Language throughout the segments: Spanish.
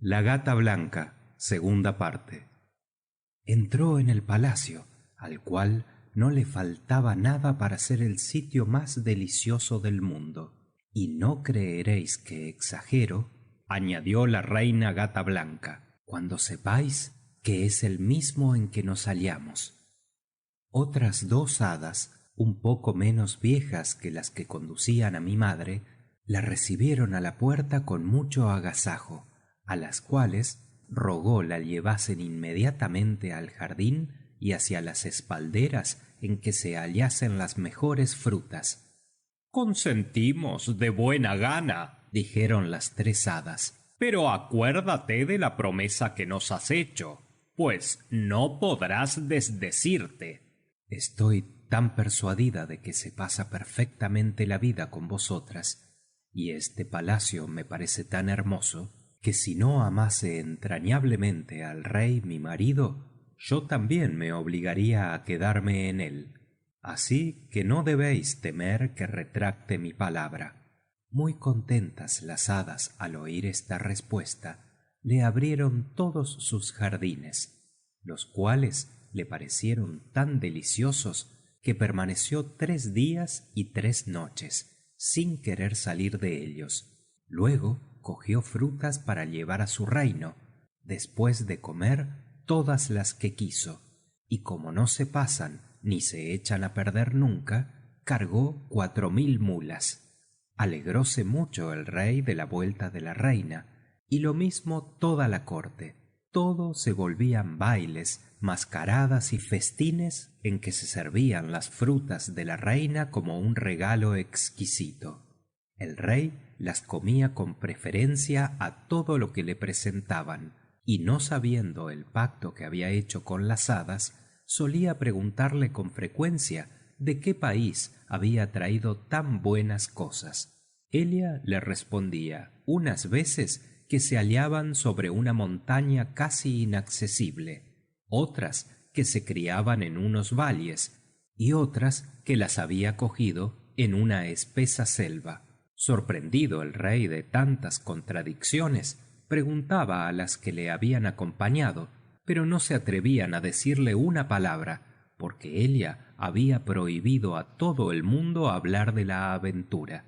La gata blanca, segunda parte. Entró en el palacio, al cual no le faltaba nada para ser el sitio más delicioso del mundo. Y no creeréis que exagero, añadió la reina gata blanca, cuando sepáis que es el mismo en que nos hallamos. Otras dos hadas, un poco menos viejas que las que conducían a mi madre, la recibieron a la puerta con mucho agasajo, a las cuales rogó la llevasen inmediatamente al jardín y hacia las espalderas en que se hallasen las mejores frutas. Consentimos de buena gana, dijeron las tres hadas, pero acuérdate de la promesa que nos has hecho, pues no podrás desdecirte. Estoy tan persuadida de que se pasa perfectamente la vida con vosotras, y este palacio me parece tan hermoso, que si no amase entrañablemente al rey mi marido, yo también me obligaría a quedarme en él. Así que no debéis temer que retracte mi palabra. Muy contentas las hadas al oír esta respuesta, le abrieron todos sus jardines, los cuales le parecieron tan deliciosos que permaneció 3 días y 3 noches sin querer salir de ellos. Luego cogió frutas para llevar a su reino, después de comer todas las que quiso, y como no se pasan ni se echan a perder nunca, cargó 4000 mulas. Alegróse mucho el rey de la vuelta de la reina, y lo mismo toda la corte. Todo se volvían bailes, mascaradas y festines en que se servían las frutas de la reina como un regalo exquisito. El rey las comía con preferencia a todo lo que le presentaban, y no sabiendo el pacto que había hecho con las hadas, solía preguntarle con frecuencia de qué país había traído tan buenas cosas. Ella le respondía unas veces que se hallaban sobre una montaña casi inaccesible, otras que se criaban en unos valles, y otras que las había cogido en una espesa selva. Sorprendido el rey de tantas contradicciones, preguntaba a las que le habían acompañado, pero no se atrevían a decirle una palabra, porque ella había prohibido a todo el mundo hablar de la aventura.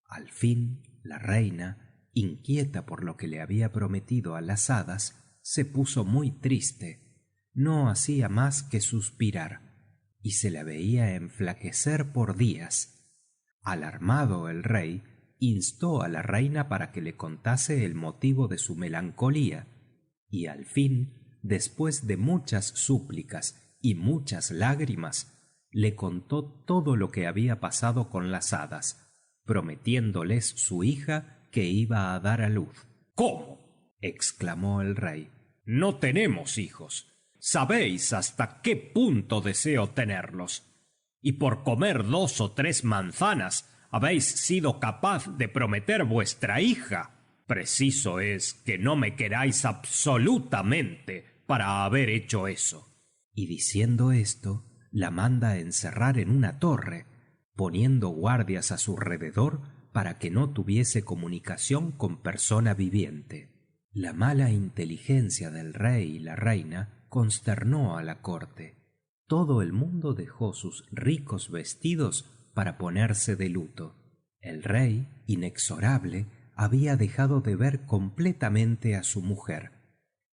Al fin, la reina, inquieta por lo que le había prometido a las hadas, se puso muy triste. No hacía más que suspirar, y se la veía enflaquecer por días. Alarmado el rey, instó a la reina para que le contase el motivo de su melancolía, y al fin, después de muchas súplicas y muchas lágrimas, le contó todo lo que había pasado con las hadas, prometiéndoles su hija que iba a dar a luz. ¿Cómo?, exclamó el rey. No tenemos hijos. Sabéis hasta qué punto deseo tenerlos. Y por comer 2 o 3 manzanas habéis sido capaz de prometer vuestra hija. Preciso es que no me queráis absolutamente para haber hecho eso. Y diciendo esto, la manda encerrar en una torre, poniendo guardias a su alrededor para que no tuviese comunicación con persona viviente. La mala inteligencia del rey y la reina consternó a la corte. Todo el mundo dejó sus ricos vestidos para ponerse de luto. El rey, inexorable, había dejado de ver completamente a su mujer,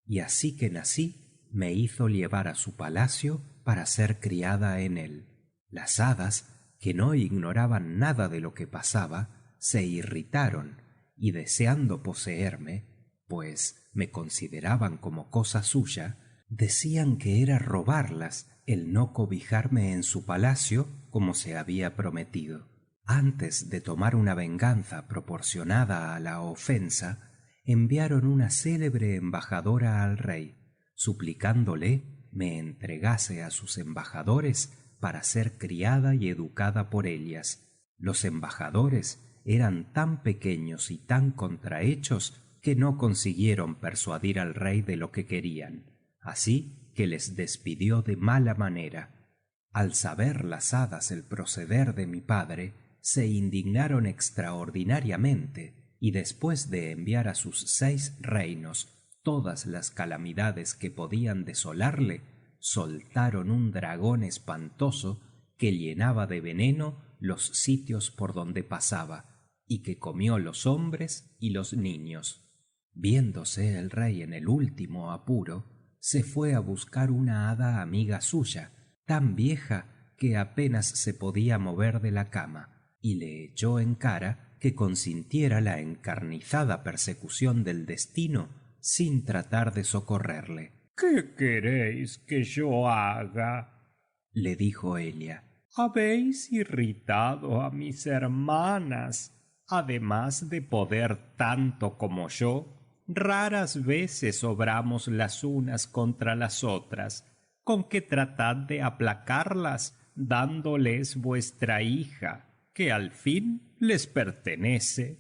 y así que nací me hizo llevar a su palacio para ser criada en él. Las hadas, que no ignoraban nada de lo que pasaba, se irritaron, y deseando poseerme, pues me consideraban como cosa suya, decían que era robarlas el no cobijarme en su palacio como se había prometido. Antes de tomar una venganza proporcionada a la ofensa, enviaron una célebre embajadora al rey, suplicándole me entregase a sus embajadores para ser criada y educada por ellas. Los embajadores eran tan pequeños y tan contrahechos que no consiguieron persuadir al rey de lo que querían, así que les despidió de mala manera. Al saber las hadas el proceder de mi padre, se indignaron extraordinariamente y después de enviar a sus 6 reinos todas las calamidades que podían desolarle, soltaron un dragón espantoso que llenaba de veneno los sitios por donde pasaba y que comió los hombres y los niños. Viéndose el rey en el último apuro, se fue a buscar una hada amiga suya, tan vieja que apenas se podía mover de la cama, y le echó en cara que consintiera la encarnizada persecución del destino sin tratar de socorrerle. ¿Qué queréis que yo haga? Le dijo Elia. Habéis irritado a mis hermanas. Además de poder tanto como yo, raras veces obramos las unas contra las otras. Con que tratad de aplacarlas dándoles vuestra hija, que al fin les pertenece.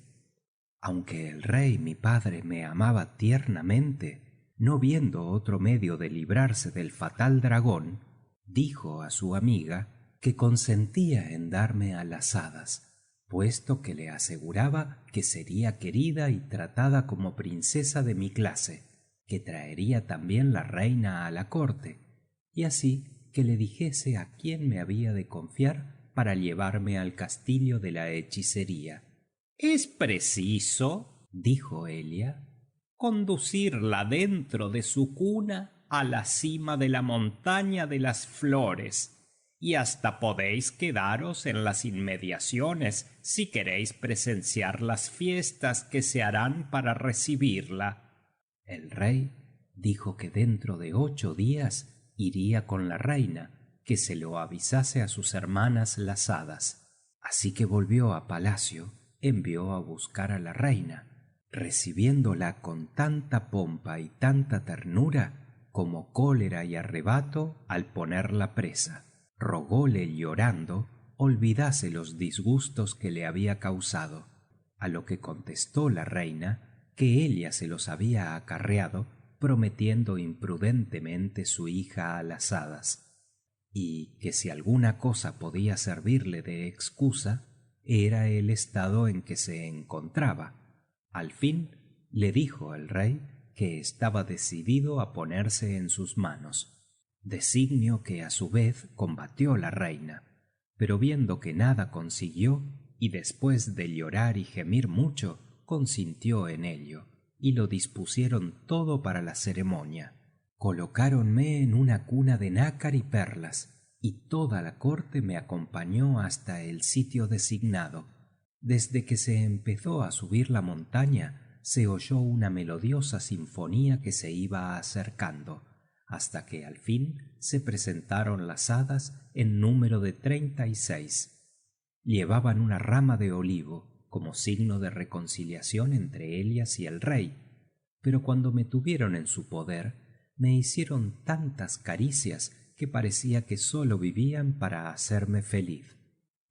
Aunque el rey mi padre me amaba tiernamente, no viendo otro medio de librarse del fatal dragón, dijo a su amiga que consentía en darme a las hadas, puesto que le aseguraba que sería querida y tratada como princesa de mi clase, que traería también la reina a la corte, y así que le dijese a quién me había de confiar para llevarme al castillo de la hechicería. Es preciso, dijo Elia, conducirla dentro de su cuna a la cima de la montaña de las flores, y hasta podéis quedaros en las inmediaciones si queréis presenciar las fiestas que se harán para recibirla. El rey dijo que dentro de 8 días iría con la reina, que se lo avisase a sus hermanas las hadas. Así que volvió a palacio, envió a buscar a la reina, recibiéndola con tanta pompa y tanta ternura como cólera y arrebato al ponerla presa. Rogóle llorando olvidase los disgustos que le había causado, a lo que contestó la reina que ella se los había acarreado prometiendo imprudentemente su hija a las hadas, y que si alguna cosa podía servirle de excusa era el estado en que se encontraba. Al fin le dijo el rey que estaba decidido a ponerse en sus manos, designio que a su vez combatió la reina, pero viendo que nada consiguió y después de llorar y gemir mucho consintió en ello, y lo dispusieron todo para la ceremonia. Colocáronme en una cuna de nácar y perlas, y toda la corte me acompañó hasta el sitio designado. Desde que se empezó a subir la montaña se oyó una melodiosa sinfonía que se iba acercando, hasta que al fin se presentaron las hadas en número de 36. Llevaban una rama de olivo como signo de reconciliación entre ellas y el rey, pero cuando me tuvieron en su poder me hicieron tantas caricias que parecía que sólo vivían para hacerme feliz.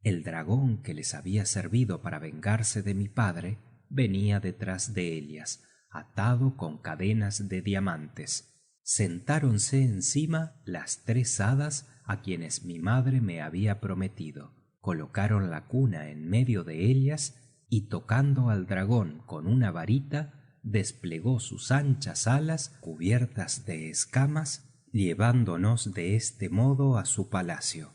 El dragón que les había servido para vengarse de mi padre venía detrás de ellas, atado con cadenas de diamantes. Sentáronse encima las 3 hadas a quienes mi madre me había prometido, colocaron la cuna en medio de ellas y tocando al dragón con una varita desplegó sus anchas alas cubiertas de escamas, llevándonos de este modo a su palacio.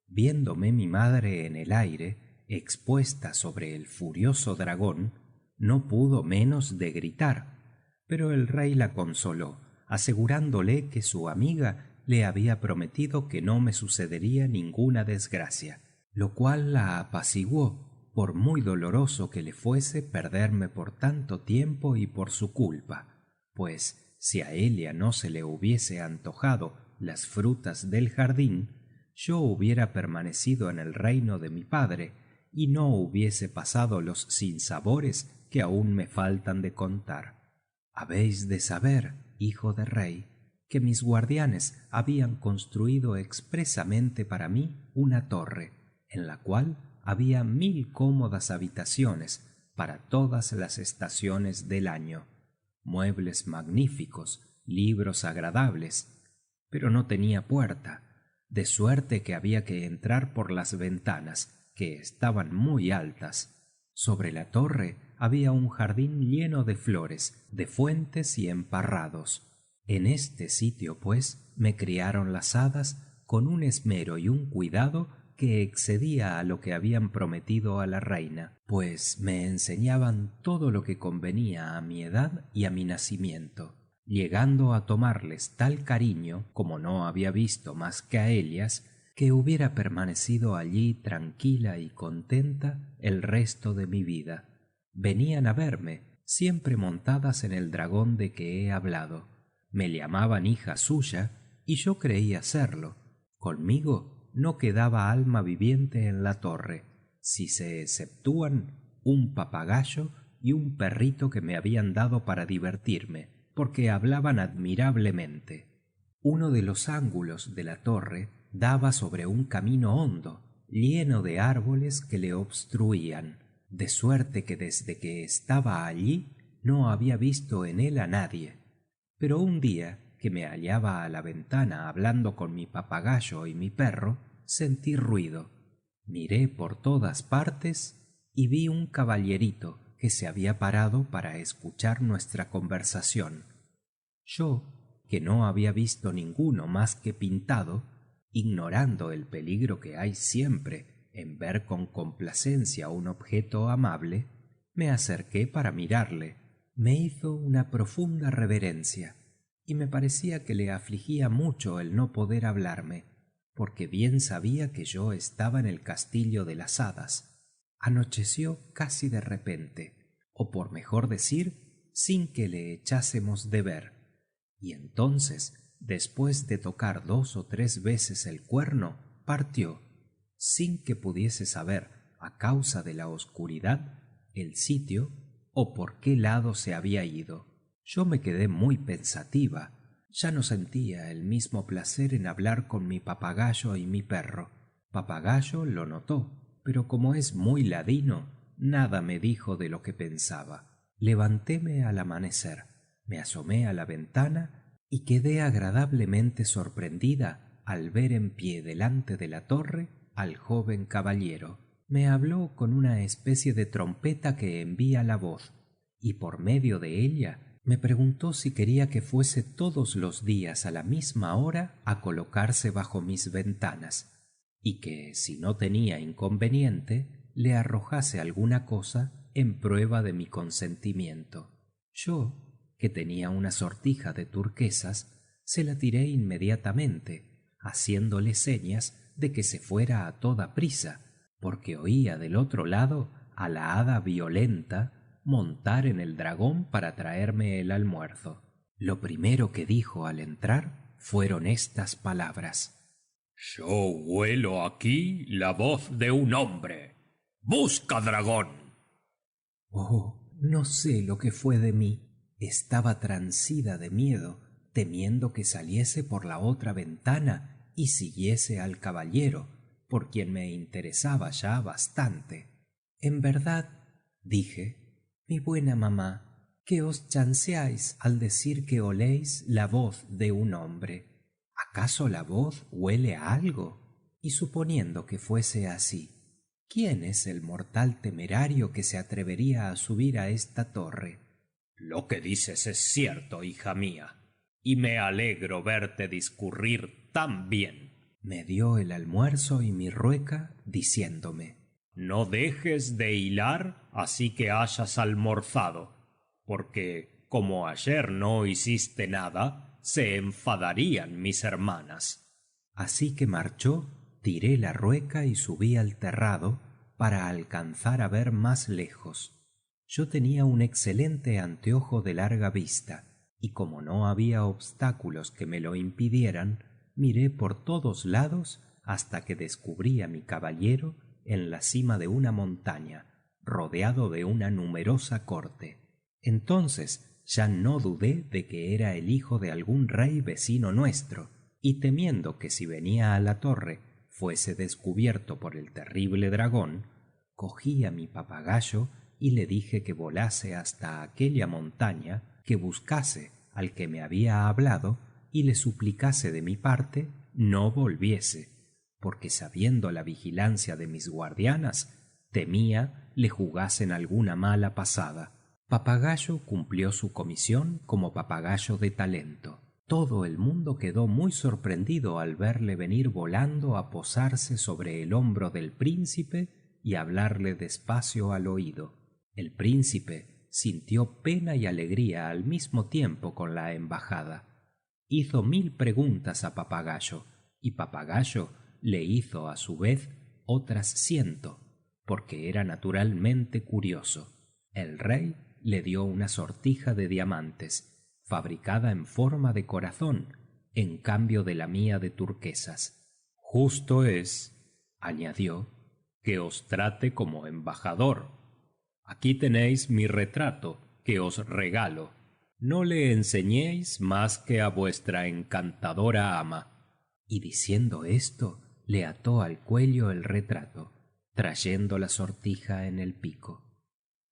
Viéndome mi madre en el aire, expuesta sobre el furioso dragón, no pudo menos de gritar, pero el rey la consoló, asegurándole que su amiga le había prometido que no me sucedería ninguna desgracia, lo cual la apaciguó, por muy doloroso que le fuese perderme por tanto tiempo y por su culpa, pues si a Elia no se le hubiese antojado las frutas del jardín, yo hubiera permanecido en el reino de mi padre y no hubiese pasado los sinsabores que aún me faltan de contar. Habéis de saber, hijo de rey, que mis guardianes habían construido expresamente para mí una torre, en la cual había 1000 cómodas habitaciones para todas las estaciones del año, muebles magníficos, libros agradables, pero no tenía puerta, de suerte que había que entrar por las ventanas, que estaban muy altas. Sobre la torre había un jardín lleno de flores, de fuentes y emparrados. En este sitio, pues, me criaron las hadas con un esmero y un cuidado que excedía a lo que habían prometido a la reina, pues me enseñaban todo lo que convenía a mi edad y a mi nacimiento, llegando a tomarles tal cariño, como no había visto más que a ellas, que hubiera permanecido allí tranquila y contenta el resto de mi vida. Venían a verme, siempre montadas en el dragón de que he hablado. Me llamaban hija suya y yo creía serlo. Conmigo no quedaba alma viviente en la torre, si se exceptúan un papagayo y un perrito que me habían dado para divertirme, porque hablaban admirablemente. Uno de los ángulos de la torre daba sobre un camino hondo, lleno de árboles que le obstruían, de suerte que desde que estaba allí no había visto en él a nadie. Pero un día que me hallaba a la ventana hablando con mi papagayo y mi perro, sentí ruido. Miré por todas partes y vi un caballerito que se había parado para escuchar nuestra conversación. Yo, que no había visto ninguno más que pintado, ignorando el peligro que hay siempre en ver con complacencia un objeto amable, me acerqué para mirarle. Me hizo una profunda reverencia y me parecía que le afligía mucho el no poder hablarme, porque bien sabía que yo estaba en el castillo de las hadas. Anocheció casi de repente, o por mejor decir, sin que le echásemos de ver, y entonces, después de tocar 2 o 3 veces el cuerno, partió, sin que pudiese saber, a causa de la oscuridad, el sitio o por qué lado se había ido. Yo me quedé muy pensativa. Ya no sentía el mismo placer en hablar con mi papagayo y mi perro. Papagayo lo notó, pero como es muy ladino, nada me dijo de lo que pensaba. Levantéme al amanecer, me asomé a la ventana y quedé agradablemente sorprendida al ver en pie delante de la torre al joven caballero. Me habló con una especie de trompeta que envía la voz, y por medio de ella me preguntó si quería que fuese todos los días a la misma hora a colocarse bajo mis ventanas, y que, si no tenía inconveniente, le arrojase alguna cosa en prueba de mi consentimiento. Yo, que tenía una sortija de turquesas, se la tiré inmediatamente, haciéndole señas de que se fuera a toda prisa, porque oía del otro lado a la hada Violenta montar en el dragón para traerme el almuerzo. Lo primero que dijo al entrar fueron estas palabras: Yo huelo aquí la voz de un hombre. ¡Busca, dragón! Oh, no sé lo que fue de mí. Estaba transida de miedo, temiendo que saliese por la otra ventana y siguiese al caballero, por quien me interesaba ya bastante. En verdad, dije, mi buena mamá, que os chanceáis al decir que oléis la voz de un hombre. ¿Acaso la voz huele a algo? Y suponiendo que fuese así, ¿quién es el mortal temerario que se atrevería a subir a esta torre? Lo que dices es cierto, hija mía, y me alegro verte discurrir tan bien. Me dio el almuerzo y mi rueca, diciéndome: No dejes de hilar así que hayas almorzado, porque como ayer no hiciste nada, se enfadarían mis hermanas. Así que marchó, tiré la rueca y subí al terrado para alcanzar a ver más lejos. Yo tenía un excelente anteojo de larga vista, y como no había obstáculos que me lo impidieran, miré por todos lados hasta que descubrí a mi caballero en la cima de una montaña, rodeado de una numerosa corte. Entonces ya no dudé de que era el hijo de algún rey vecino nuestro, y temiendo que si venía a la torre fuese descubierto por el terrible dragón, cogí a mi papagayo y le dije que volase hasta aquella montaña, que buscase al que me había hablado y le suplicase de mi parte no volviese, porque sabiendo la vigilancia de mis guardianas, Temía le jugasen alguna mala pasada. Papagayo cumplió su comisión como papagayo de talento. Todo el mundo quedó muy sorprendido al verle venir volando a posarse sobre el hombro del príncipe y hablarle despacio al oído. El príncipe sintió pena y alegría al mismo tiempo con la embajada. Hizo 1000 preguntas a Papagayo, y Papagayo le hizo a su vez otras 100, porque era naturalmente curioso. El rey le dio una sortija de diamantes, fabricada en forma de corazón, en cambio de la mía de turquesas. Justo es, añadió, que os trate como embajador. Aquí tenéis mi retrato, que os regalo. No le enseñéis más que a vuestra encantadora ama. Y diciendo esto, le ató al cuello el retrato, trayendo la sortija en el pico.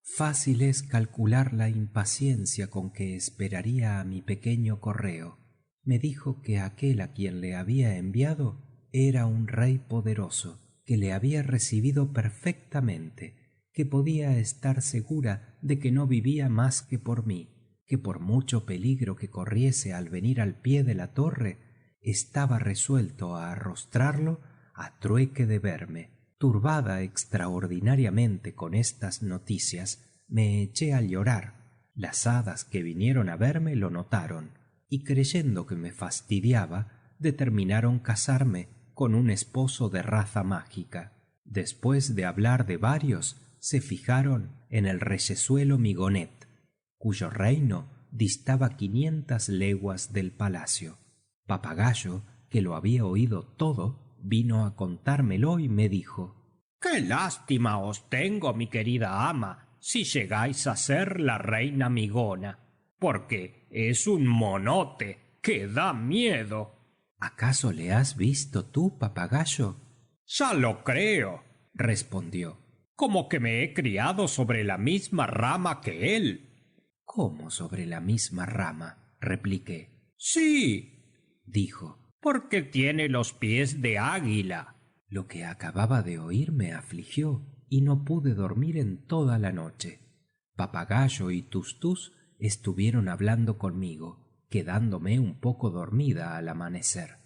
Fácil es calcular la impaciencia con que esperaría a mi pequeño correo. Me dijo que aquel a quien le había enviado era un rey poderoso, que le había recibido perfectamente, que podía estar segura de que no vivía más que por mí, que por mucho peligro que corriese al venir al pie de la torre, estaba resuelto a arrostrarlo a trueque de verme. Turbada extraordinariamente con estas noticias, me eché a llorar. Las hadas que vinieron a verme lo notaron, y creyendo que me fastidiaba, determinaron casarme con un esposo de raza mágica. Después de hablar de varios, se fijaron en el reyesuelo Migonet, cuyo reino distaba 500 leguas del palacio. Papagayo, que lo había oído todo, vino a contármelo y me dijo: ¡Qué lástima os tengo, mi querida ama, si llegáis a ser la reina Migona! Porque es un monote que da miedo. ¿Acaso le has visto tú, Papagayo? Ya lo creo, respondió. como que me he criado sobre la misma rama que él. ¿Cómo sobre la misma rama? Repliqué. Sí, dijo, porque tiene los pies de águila. Lo que acababa de oír me afligió y no pude dormir en toda la noche. Papagayo y Tustús estuvieron hablando conmigo, quedándome un poco dormida al amanecer.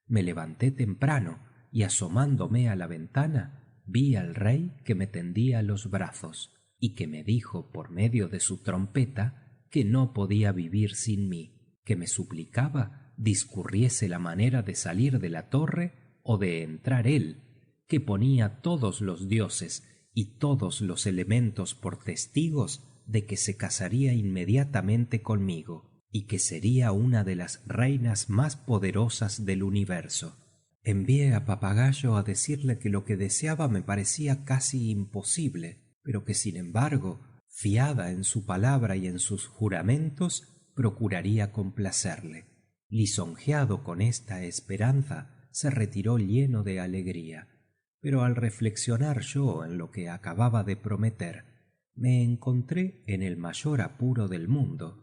Me levanté temprano y asomándome a la ventana vi al rey que me tendía los brazos y que me dijo por medio de su trompeta que no podía vivir sin mí, que me suplicaba discurriese la manera de salir de la torre o de entrar él, que ponía todos los dioses y todos los elementos por testigos de que se casaría inmediatamente conmigo y que sería una de las reinas más poderosas del universo. Envié a Papagayo a decirle que lo que deseaba me parecía casi imposible, pero que sin embargo, fiada en su palabra y en sus juramentos, procuraría complacerle. Lisonjeado con esta esperanza, se retiró lleno de alegría. Pero al reflexionar yo en lo que acababa de prometer, me encontré en el mayor apuro del mundo.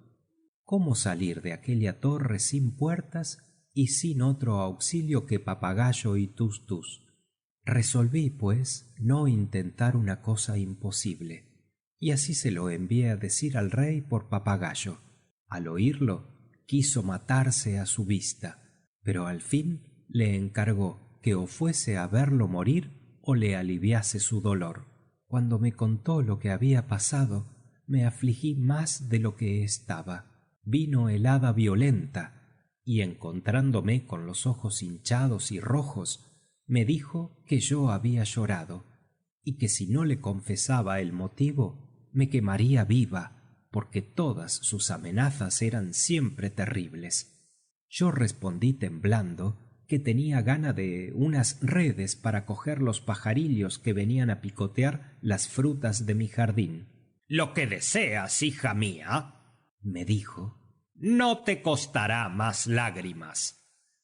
¿Cómo salir de aquella torre sin puertas y sin otro auxilio que Papagayo y Tustús? Resolví, pues, no intentar una cosa imposible, y así se lo envié a decir al rey por Papagayo. Al oírlo, quiso matarse a su vista, pero al fin le encargó que o fuese a verlo morir o le aliviase su dolor. Cuando me contó lo que había pasado, me afligí más de lo que estaba. Vino helada violenta, y encontrándome con los ojos hinchados y rojos, me dijo que yo había llorado, y que si no le confesaba el motivo, me quemaría viva, porque todas sus amenazas eran siempre terribles. Yo respondí temblando que tenía gana de unas redes para coger los pajarillos que venían a picotear las frutas de mi jardín. Lo que deseas, hija mía, me dijo, no te costará más lágrimas.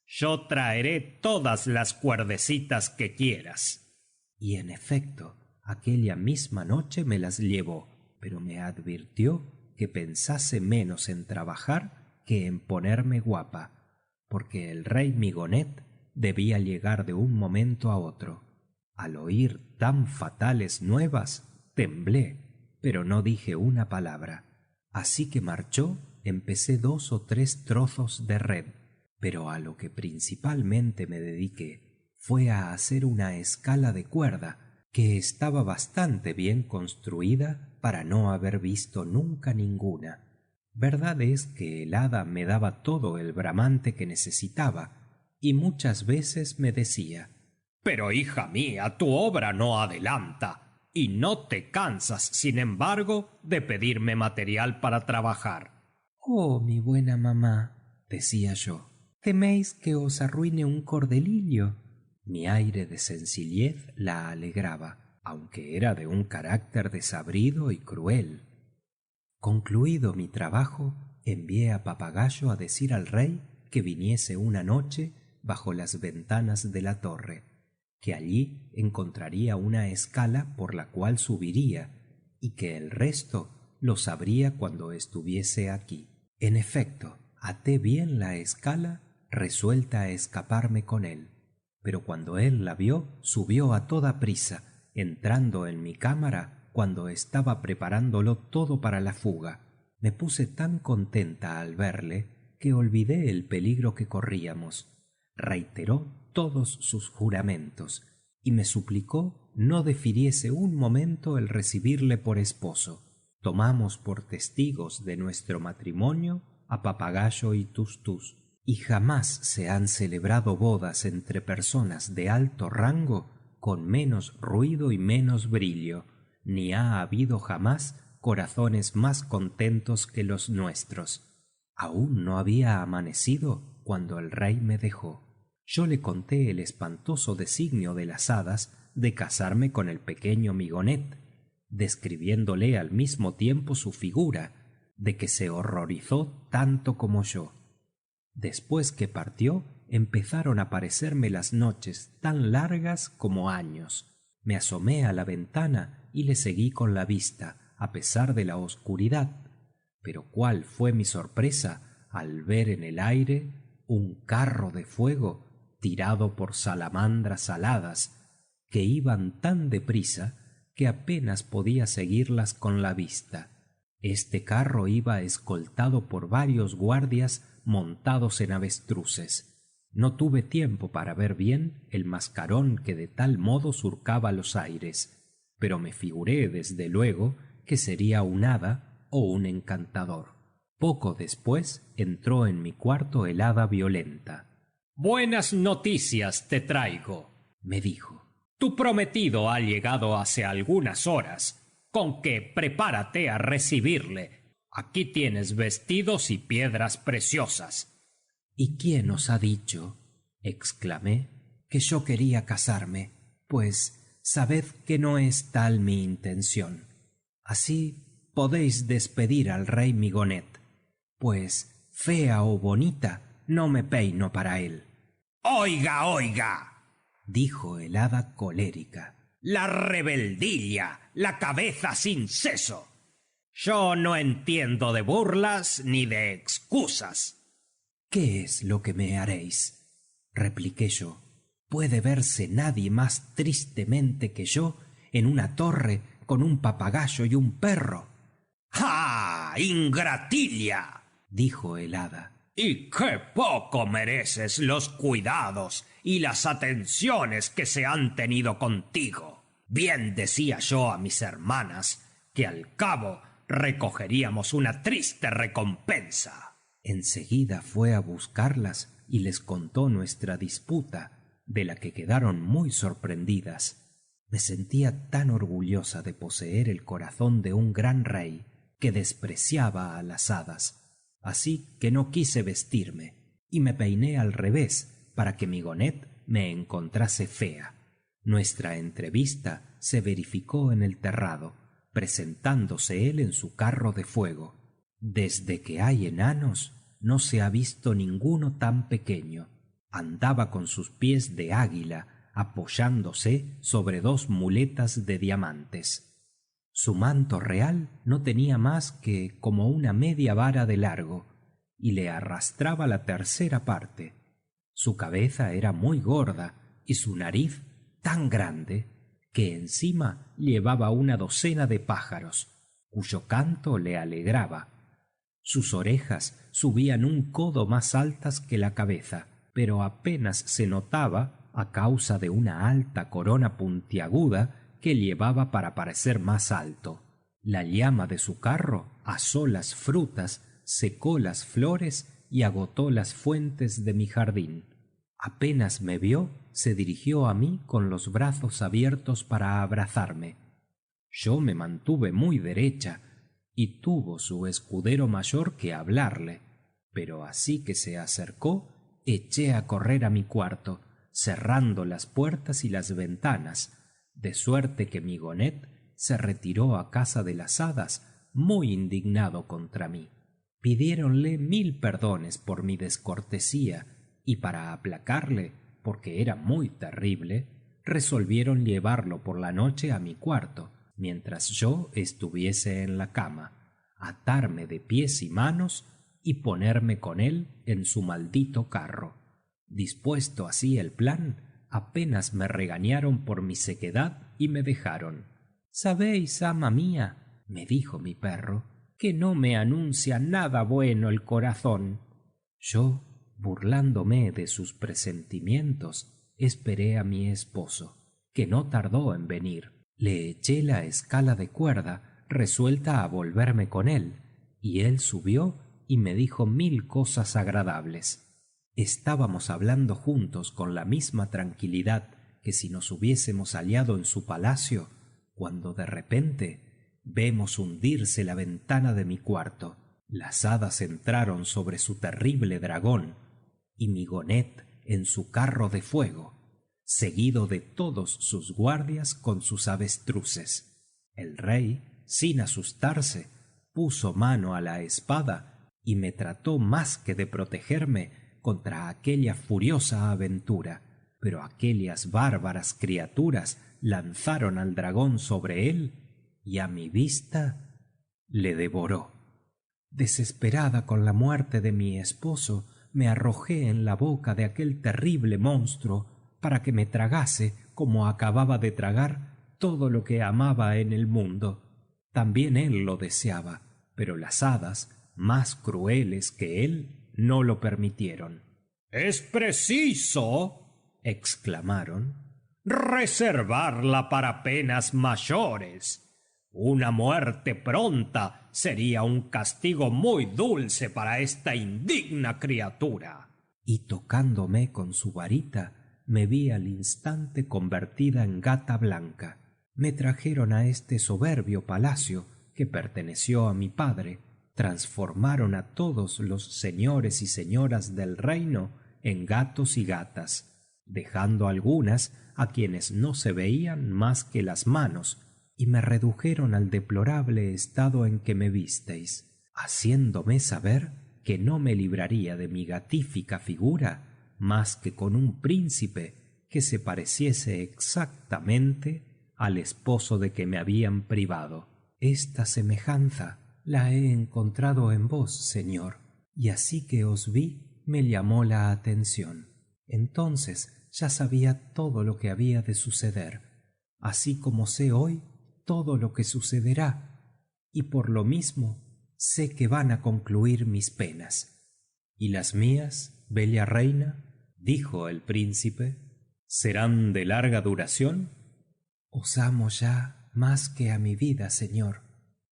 Yo traeré todas las cuerdecitas que quieras. Y en efecto, aquella misma noche me las llevó, pero me advirtió que pensase menos en trabajar que en ponerme guapa, porque el rey Migonet debía llegar de un momento a otro. Al oír tan fatales nuevas, temblé, pero no dije una palabra. Así que marchó, empecé 2 o 3 trozos de red, pero a lo que principalmente me dediqué fue a hacer una escala de cuerda que estaba bastante bien construida para no haber visto nunca ninguna. Verdad es que el hada me daba todo el bramante que necesitaba, y muchas veces me decía: Pero, hija mía, tu obra no adelanta, y no te cansas, sin embargo, de pedirme material para trabajar. «Oh, mi buena mamá», decía yo, «¿teméis que os arruine un cordelillo?» Mi aire de sencillez la alegraba, aunque era de un carácter desabrido y cruel. Concluido mi trabajo, envié a Papagayo a decir al rey que viniese una noche bajo las ventanas de la torre, que allí encontraría una escala por la cual subiría, y que el resto lo sabría cuando estuviese aquí. En efecto, até bien la escala, resuelta a escaparme con él, pero cuando él la vio, subió a toda prisa, entrando en mi cámara cuando estaba preparándolo todo para la fuga. Me puse tan contenta al verle que olvidé el peligro que corríamos. Reiteró todos sus juramentos y me suplicó no defiriese un momento el recibirle por esposo. Tomamos por testigos de nuestro matrimonio a Papagayo y Tustús, y jamás se han celebrado bodas entre personas de alto rango con menos ruido y menos brillo, ni ha habido jamás corazones más contentos que los nuestros. Aún no había amanecido cuando el rey me dejó. Yo le conté el espantoso designio de las hadas de casarme con el pequeño Migonet, describiéndole al mismo tiempo su figura, de que se horrorizó tanto como yo. Después que partió, empezaron a parecerme las noches tan largas como años. Me asomé a la ventana y le seguí con la vista, a pesar de la oscuridad. Pero cuál fue mi sorpresa al ver en el aire un carro de fuego tirado por salamandras aladas, que iban tan deprisa que apenas podía seguirlas con la vista. Este carro iba escoltado por varios guardias montados en avestruces. No tuve tiempo para ver bien el mascarón que de tal modo surcaba los aires, pero me figuré desde luego que sería un hada o un encantador. Poco después entró en mi cuarto el hada Violenta. «Buenas noticias te traigo», me dijo. «Tu prometido ha llegado hace algunas horas, con que prepárate a recibirle. Aquí tienes vestidos y piedras preciosas». «¿Y quién os ha dicho», exclamé, «que yo quería casarme? Pues sabed que no es tal mi intención. Así podéis despedir al rey Migonet, pues fea o bonita no me peino para él». «Oiga, oiga», dijo el hada colérica, «la rebeldilla, la cabeza sin seso. Yo no entiendo de burlas ni de excusas». «¿Qué es lo que me haréis?», repliqué yo. «¿Puede verse nadie más tristemente que yo en una torre con un papagayo y un perro?» «¡Ah, ingratilla!», dijo el hada. «Y qué poco mereces los cuidados y las atenciones que se han tenido contigo. Bien decía yo a mis hermanas que al cabo recogeríamos una triste recompensa». Enseguida fue a buscarlas y les contó nuestra disputa, de la que quedaron muy sorprendidas. Me sentía tan orgullosa de poseer el corazón de un gran rey que despreciaba a las hadas. Así que no quise vestirme y me peiné al revés para que Migonet me encontrase fea. Nuestra entrevista se verificó en el terrado, presentándose él en su carro de fuego. Desde que hay enanos no se ha visto ninguno tan pequeño. Andaba con sus pies de águila, apoyándose sobre 2 muletas de diamantes. Su manto real no tenía más que como una media vara de largo, y le arrastraba la tercera parte. Su cabeza era muy gorda y su nariz tan grande que encima llevaba una docena de pájaros, cuyo canto le alegraba. Sus orejas subían un codo más altas que la cabeza, pero apenas se notaba a causa de una alta corona puntiaguda que llevaba para parecer más alto. La llama de su carro asó las frutas, secó las flores y agotó las fuentes de mi jardín. Apenas me vio, se dirigió a mí con los brazos abiertos para abrazarme. Yo me mantuve muy derecha, y tuvo su escudero mayor que hablarle, pero así que se acercó, eché a correr a mi cuarto, cerrando las puertas y las ventanas, de suerte que Migonet se retiró a casa de las hadas muy indignado contra mí. Pidiéronle 1000 perdones por mi descortesía, y para aplacarle, porque era muy terrible, resolvieron llevarlo por la noche a mi cuarto, mientras yo estuviese en la cama, atarme de pies y manos y ponerme con él en su maldito carro. Dispuesto así el plan, apenas me regañaron por mi sequedad y me dejaron. «¿Sabéis, ama mía?», me dijo mi perro, «que no me anuncia nada bueno el corazón». Yo, burlándome de sus presentimientos, esperé a mi esposo, que no tardó en venir. Le eché la escala de cuerda, resuelta a volverme con él, y él subió y me dijo 1000 cosas agradables. Estábamos hablando juntos con la misma tranquilidad que si nos hubiésemos hallado en su palacio, cuando de repente vemos hundirse la ventana de mi cuarto. Las hadas entraron sobre su terrible dragón, y Migonet en su carro de fuego, seguido de todos sus guardias con sus avestruces. El rey, sin asustarse, puso mano a la espada y me trató más que de protegerme contra aquella furiosa aventura, pero aquellas bárbaras criaturas lanzaron al dragón sobre él y a mi vista le devoró. Desesperada con la muerte de mi esposo, me arrojé en la boca de aquel terrible monstruo para que me tragase como acababa de tragar todo lo que amaba en el mundo. También él lo deseaba, pero las hadas, más crueles que él, no lo permitieron. «Es preciso», exclamaron, «reservarla para penas mayores. Una muerte pronta sería un castigo muy dulce para esta indigna criatura». Y tocándome con su varita, me vi al instante convertida en gata blanca. Me trajeron a este soberbio palacio que perteneció a mi padre, transformaron a todos los señores y señoras del reino en gatos y gatas, dejando algunas a quienes no se veían más que las manos, y me redujeron al deplorable estado en que me visteis, haciéndome saber que no me libraría de mi gatífica figura más que con un príncipe que se pareciese exactamente al esposo de que me habían privado. Esta semejanza la he encontrado en vos, señor, y así que os vi me llamó la atención. Entonces ya sabía todo lo que había de suceder, así como sé hoy todo lo que sucederá, y por lo mismo sé que van a concluir mis penas. ¿Y las mías, bella reina?, dijo el príncipe, ¿serán de larga duración? Os amo ya más que a mi vida, señor,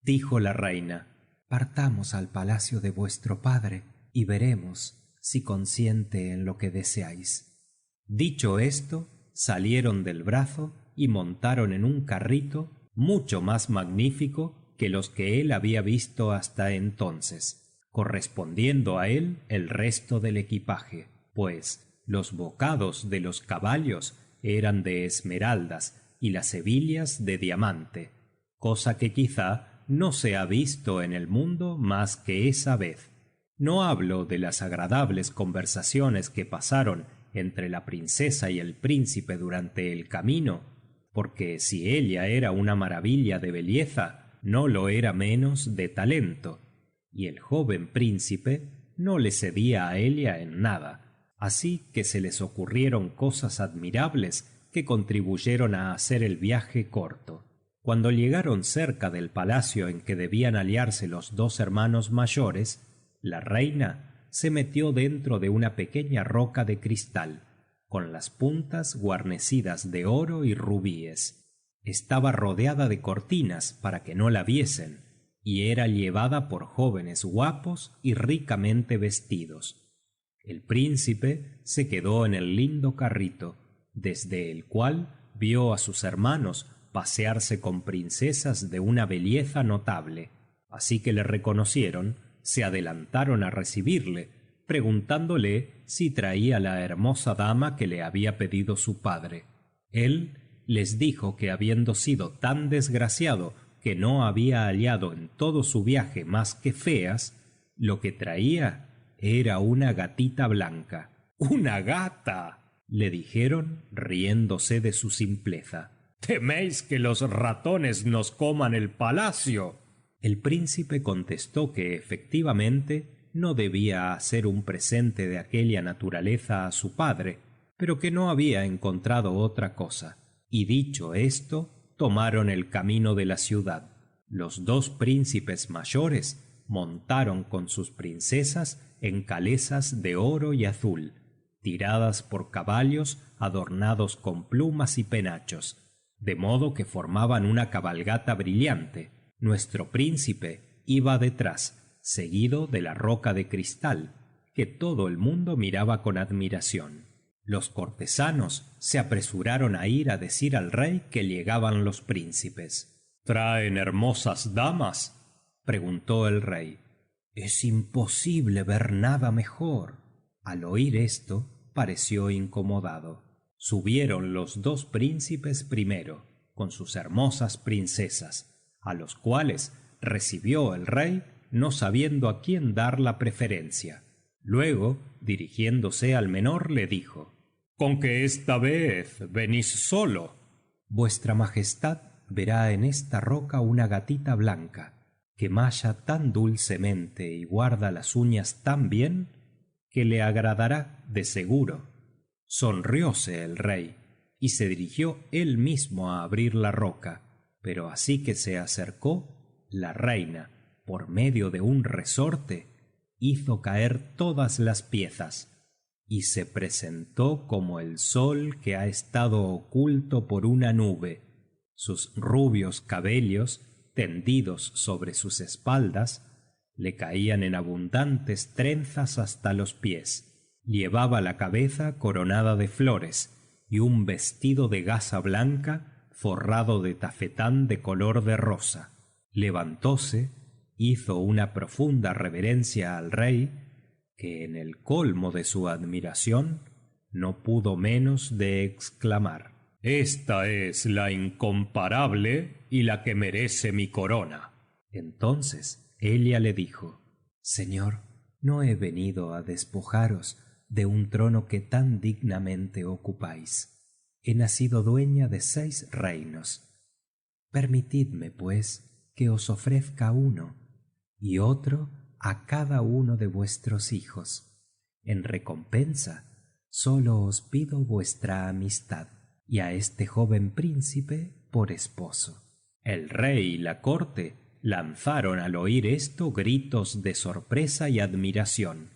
dijo la reina. Partamos al palacio de vuestro padre y veremos si consiente en lo que deseáis. Dicho esto, salieron del brazo y montaron en un carrito mucho más magnífico que los que él había visto hasta entonces, correspondiendo a él el resto del equipaje, pues los bocados de los caballos eran de esmeraldas y las hebillas de diamante, cosa que quizá no se ha visto en el mundo más que esa vez. No hablo de las agradables conversaciones que pasaron entre la princesa y el príncipe durante el camino, porque si ella era una maravilla de belleza, no lo era menos de talento, y el joven príncipe no le cedía a ella en nada, así que se les ocurrieron cosas admirables que contribuyeron a hacer el viaje corto. Cuando llegaron cerca del palacio en que debían aliarse los dos hermanos mayores, la reina se metió dentro de una pequeña roca de cristal, con las puntas guarnecidas de oro y rubíes. Estaba rodeada de cortinas para que no la viesen, y era llevada por jóvenes guapos y ricamente vestidos. El príncipe se quedó en el lindo carrito, desde el cual vio a sus hermanos pasearse con princesas de una belleza notable. Así que le reconocieron, se adelantaron a recibirle, preguntándole si traía la hermosa dama que le había pedido su padre. Él les dijo que habiendo sido tan desgraciado que no había hallado en todo su viaje más que feas, lo que traía era una gatita blanca. —¡Una gata! —le dijeron, riéndose de su simpleza. —¿Teméis que los ratones nos coman el palacio? El príncipe contestó que efectivamente no debía hacer un presente de aquella naturaleza a su padre, pero que no había encontrado otra cosa. Y dicho esto, tomaron el camino de la ciudad. Los dos príncipes mayores montaron con sus princesas en calesas de oro y azul, tiradas por caballos adornados con plumas y penachos, de modo que formaban una cabalgata brillante. Nuestro príncipe iba detrás, seguido de la roca de cristal, que todo el mundo miraba con admiración. Los cortesanos se apresuraron a ir a decir al rey que llegaban los príncipes. —¿Traen hermosas damas? —preguntó el rey. —Es imposible ver nada mejor. Al oír esto, pareció incomodado. Subieron los dos príncipes primero, con sus hermosas princesas, a los cuales recibió el rey no sabiendo a quién dar la preferencia. Luego, dirigiéndose al menor, le dijo: —¿Con que esta vez venís solo? —Vuestra Majestad verá en esta roca una gatita blanca, que malla tan dulcemente y guarda las uñas tan bien, que le agradará de seguro. Sonrióse el rey, y se dirigió él mismo a abrir la roca, pero así que se acercó, la reina, por medio de un resorte, hizo caer todas las piezas, y se presentó como el sol que ha estado oculto por una nube. Sus rubios cabellos, tendidos sobre sus espaldas, le caían en abundantes trenzas hasta los pies. Llevaba la cabeza coronada de flores y un vestido de gasa blanca forrado de tafetán de color de rosa. Levantóse, hizo una profunda reverencia al rey, que en el colmo de su admiración no pudo menos de exclamar: «Esta es la incomparable y la que merece mi corona». Entonces ella le dijo: «Señor, no he venido a despojaros de un trono que tan dignamente ocupáis. He nacido dueña de 6 reinos. Permitidme, pues, que os ofrezca uno, y otro a cada uno de vuestros hijos. En recompensa, solo os pido vuestra amistad, y a este joven príncipe por esposo». El rey y la corte lanzaron al oír esto gritos de sorpresa y admiración.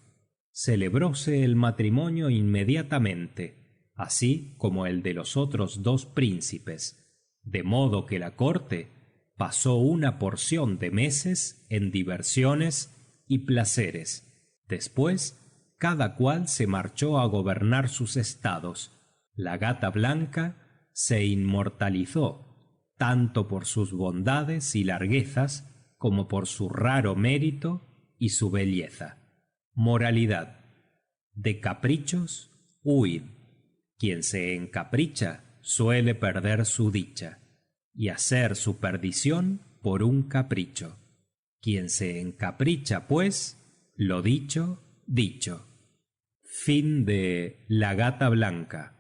Celebróse el matrimonio inmediatamente, así como el de los otros 2 príncipes, de modo que la corte pasó una porción de meses en diversiones y placeres. Después, cada cual se marchó a gobernar sus estados. La gata blanca se inmortalizó, tanto por sus bondades y larguezas como por su raro mérito y su belleza. Moralidad: de caprichos, huid. Quien se encapricha suele perder su dicha, y hacer su perdición por un capricho. Quien se encapricha, pues, lo dicho, dicho. Fin de La gata blanca.